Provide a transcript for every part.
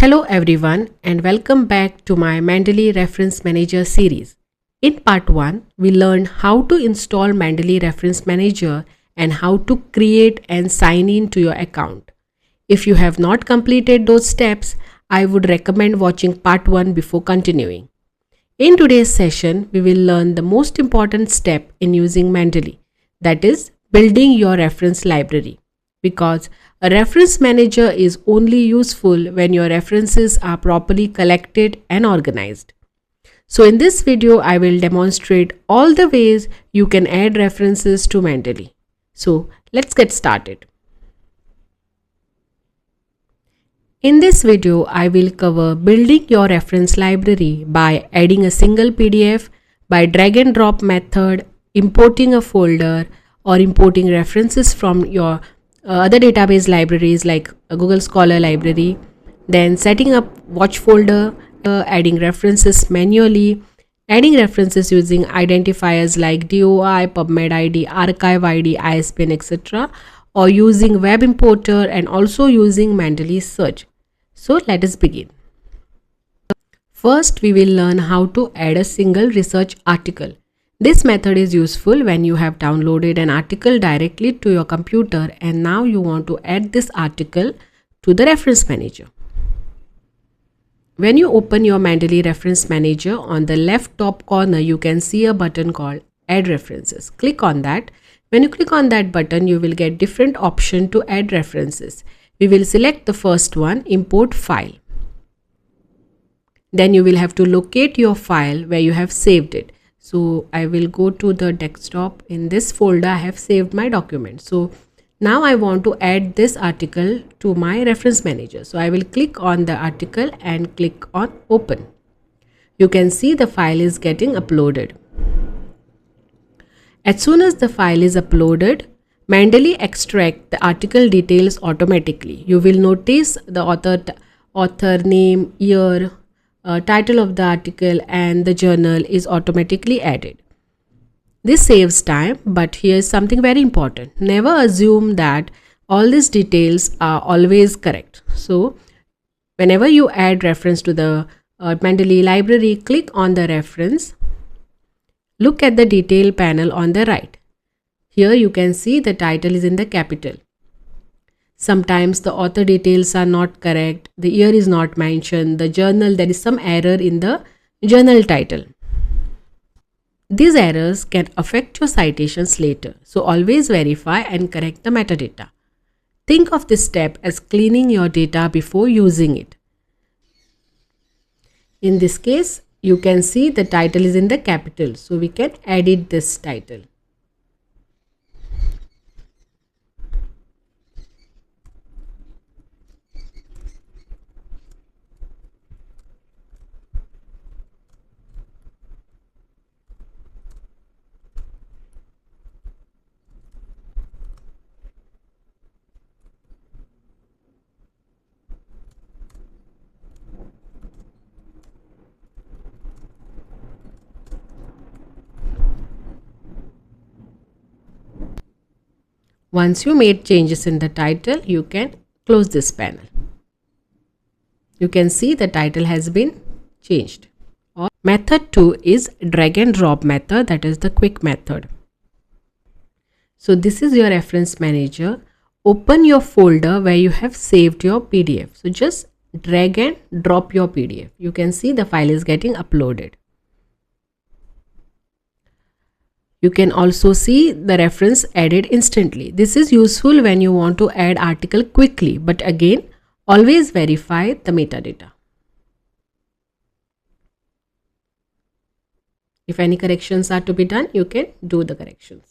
Hello everyone and welcome back to my Mendeley Reference Manager series. In part 1, we learned how to install Mendeley Reference Manager and how to create and sign in to your account. If you have not completed those steps, I would recommend watching part 1 before continuing. In today's session, we will learn the most important step in using Mendeley, that is building your reference library. Because a reference manager is only useful when your references are properly collected and organized. So in this video, I will demonstrate all the ways you can add references to Mendeley. So let's get started. In this video, I will cover building your reference library by adding a single PDF, by drag and drop method, importing a folder, or importing references from your other database libraries like Google Scholar library, then setting up watch folder, adding references manually, adding references using identifiers like DOI, PubMed ID, Archive ID, ISBN, etc., or using web importer and also using Mendeley search. So let us begin. First, we will learn how to add a single research article. This method is useful when you have downloaded an article directly to your computer and now you want to add this article to the reference manager. When you open your Mendeley Reference Manager, on the left top corner you can see a button called Add References. Click on that. When you click on that button, you will get different options to add references. We will select the first one, Import File. Then you will have to locate your file where you have saved it. So I will go to the desktop. In this folder I have saved my document. So now I want to add this article to my reference manager. So I will click on the article and click on open. You can see the file is getting uploaded. As soon as the file is uploaded, Mendeley extracts the article details automatically. You will notice the author name, year, title of the article and the journal is automatically added. This saves time, but here's something very important. Never assume that all these details are always correct. So whenever you add reference to the Mendeley library, click on the reference. Look at the detail panel on the right. Here you can see the title is in the capital. Sometimes the author details are not correct, the year is not mentioned, the journal, there is some error in the journal title. These errors can affect your citations later, so always verify and correct the metadata. Think of this step as cleaning your data before using it. In this case, you can see the title is in the capital, so we can edit this title. Once you made changes in the title, you can close this panel. You can see the title has been changed. Method 2 is drag and drop method, that is the quick method. So this is your reference manager. Open your folder where you have saved your PDF. So just drag and drop your PDF. You can see the file is getting uploaded. You can also see the reference added instantly. This is useful when you want to add article quickly, but again, always verify the metadata. If any corrections are to be done, you can do the corrections.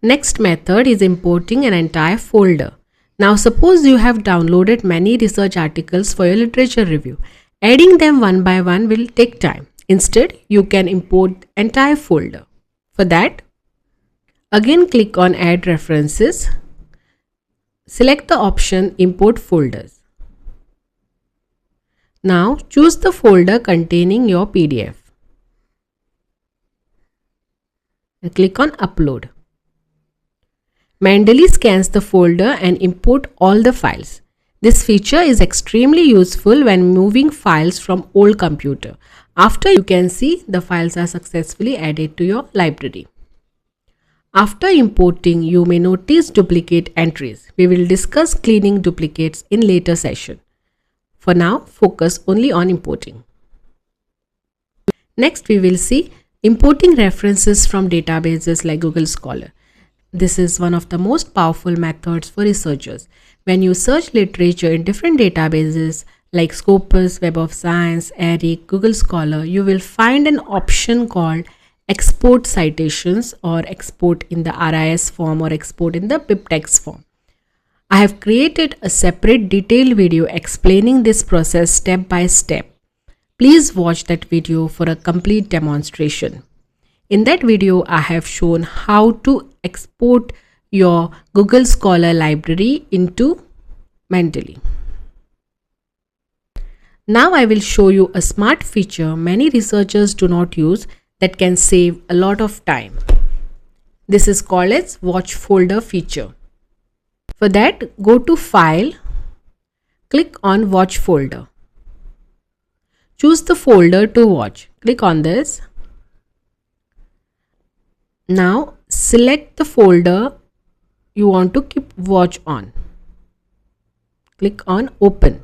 Next method is importing an entire folder. Now suppose you have downloaded many research articles for your literature review. Adding them one by one will take time. Instead, you can import the entire folder. For that, again click on Add References. Select the option Import Folders. Now choose the folder containing your PDF. And click on Upload. Mendeley scans the folder and import all the files. This feature is extremely useful when moving files from old computer. After you can see the files are successfully added to your library. After importing, you may notice duplicate entries. We will discuss cleaning duplicates in later session. For now, focus only on importing. Next, we will see importing references from databases like Google Scholar. This is one of the most powerful methods for researchers. When you search literature in different databases like Scopus, Web of Science, ERIC, Google Scholar, you will find an option called export citations or export in the RIS form or export in the BibTeX form. I have created a separate detailed video explaining this process step by step. Please watch that video for a complete demonstration. In that video, I have shown how to export your Google Scholar library into Mendeley. Now I will show you a smart feature many researchers do not use that can save a lot of time. This is called as Watch Folder feature. For that, go to File, click on Watch Folder. Choose the folder to watch. Click on this. Now select the folder you want to keep watch on. Click on Open.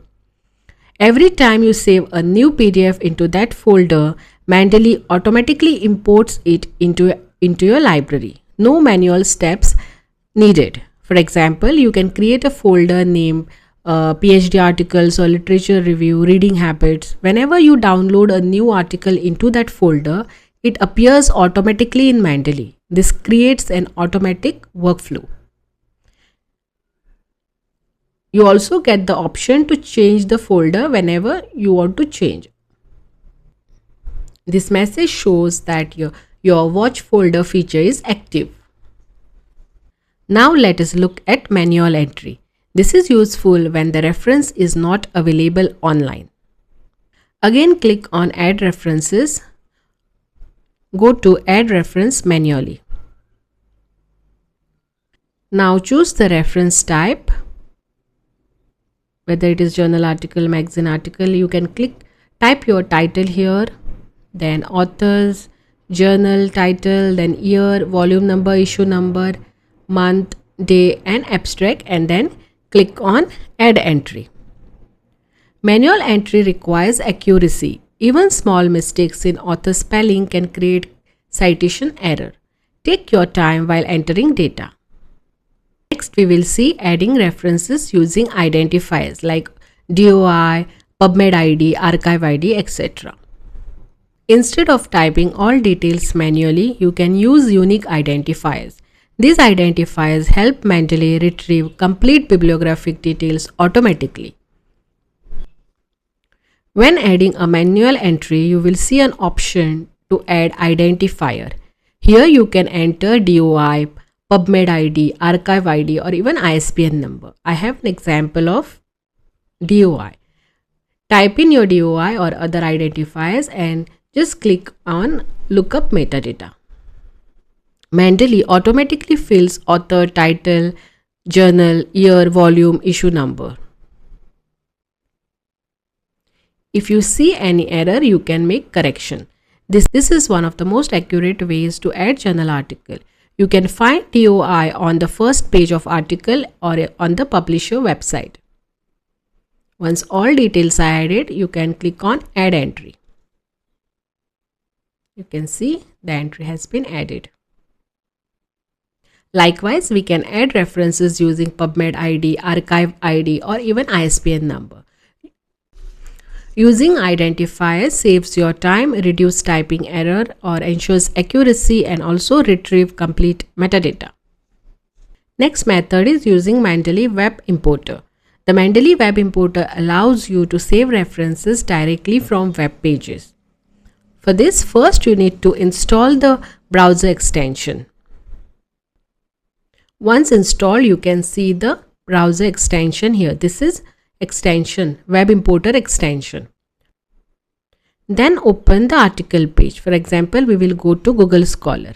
Every time you save a new PDF into that folder, Mendeley automatically imports it into your library. No manual steps needed. For example, you can create a folder named PhD articles or literature review, reading habits. Whenever you download a new article into that folder, it appears automatically in Mendeley. This creates an automatic workflow. You also get the option to change the folder whenever you want to change. This message shows that your watch folder feature is active. Now let us look at manual entry. This is useful when the reference is not available online. Again, click on Add References. Go to Add Reference manually. Now choose the reference type. Whether it is journal article, magazine article, you can type your title here, then authors, journal title, then year, volume number, issue number, month, day and abstract, and then click on Add Entry. Manual entry requires accuracy. Even small mistakes in author spelling can create citation error. Take your time while entering data. Next, we will see adding references using identifiers like DOI, PubMed ID, Archive ID, etc. Instead of typing all details manually, you can use unique identifiers. These identifiers help Mendeley retrieve complete bibliographic details automatically. When adding a manual entry, you will see an option to add identifier. Here you can enter DOI, PubMed ID, Archive ID or even ISBN number. I have an example of DOI. Type in your DOI or other identifiers and just click on Lookup Metadata. Mendeley automatically fills author, title, journal, year, volume, issue number. If you see any error, you can make correction. This is one of the most accurate ways to add journal article. You can find DOI on the first page of article or on the publisher website. Once all details are added, you can click on Add Entry. You can see the entry has been added. Likewise, we can add references using PubMed ID, Archive ID or even ISBN number. Using identifiers saves your time, reduces typing error or ensures accuracy and also retrieve complete metadata. Next method is using Mendeley Web Importer. The Mendeley Web Importer allows you to save references directly from web pages. For this, first you need to install the browser extension. Once installed, you can see the browser extension here. This is extension, Web Importer extension. Then open the article page. For example, we will go to Google Scholar.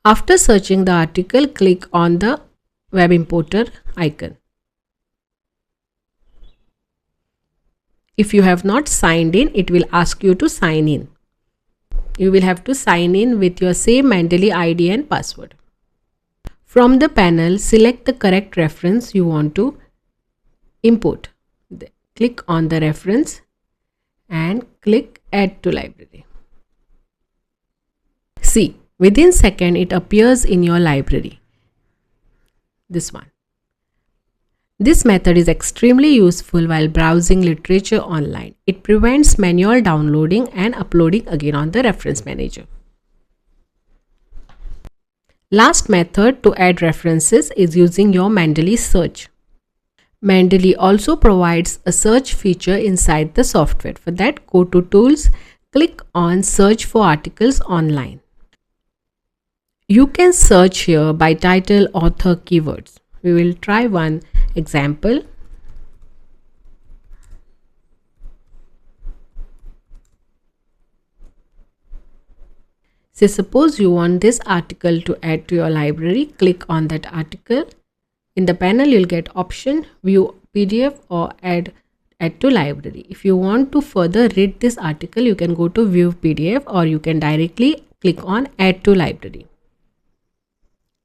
After searching the article, click on the web importer icon. If you have not signed in, it will ask you to sign in. You will have to sign in with your same Mendeley ID and password. From the panel, select the correct reference you want to import. Click on the reference and click Add to Library. See, within second it appears in your library. This one. This method is extremely useful while browsing literature online. It prevents manual downloading and uploading again on the reference manager. Last method to add references is using your Mendeley search. Mendeley also provides a search feature inside the software. For that, go to Tools, click on Search for articles online. You can search here by title, author, keywords. We will try one example. So suppose you want this article to add to your library, click on that article. In the panel, you'll get option View PDF or Add to Library. If you want to further read this article, you can go to View PDF or you can directly click on Add to Library.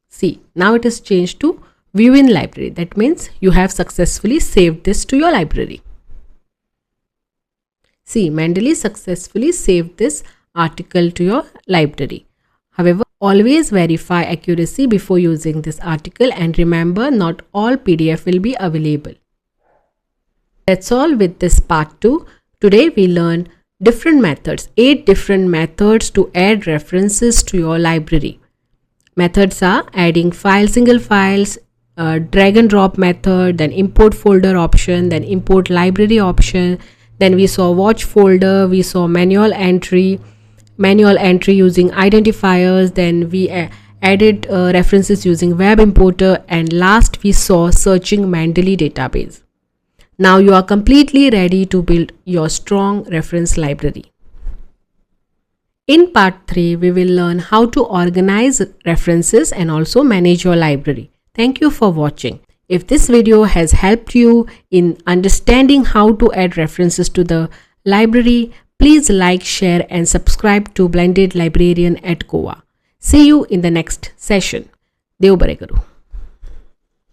See, now it is changed to View in Library. That means you have successfully saved this to your library. See, Mendeley successfully saved this article to your library. However, always verify accuracy before using this article, and remember, not all PDF will be available. That's all with this part 2. Today we learned different methods, 8 different methods to add references to your library. Methods are adding single files, drag and drop method, then import folder option, then import library option, then we saw watch folder, we saw manual entry using identifiers, then we added references using web importer, and last we saw searching Mendeley database. Now you are completely ready to build your strong reference library. In part 3, we will learn how to organize references and also manage your library. Thank you for watching. If this video has helped you in understanding how to add references to the library, please like, share and subscribe to Blended Librarian at Goa. See you in the next session. Dev bare karu.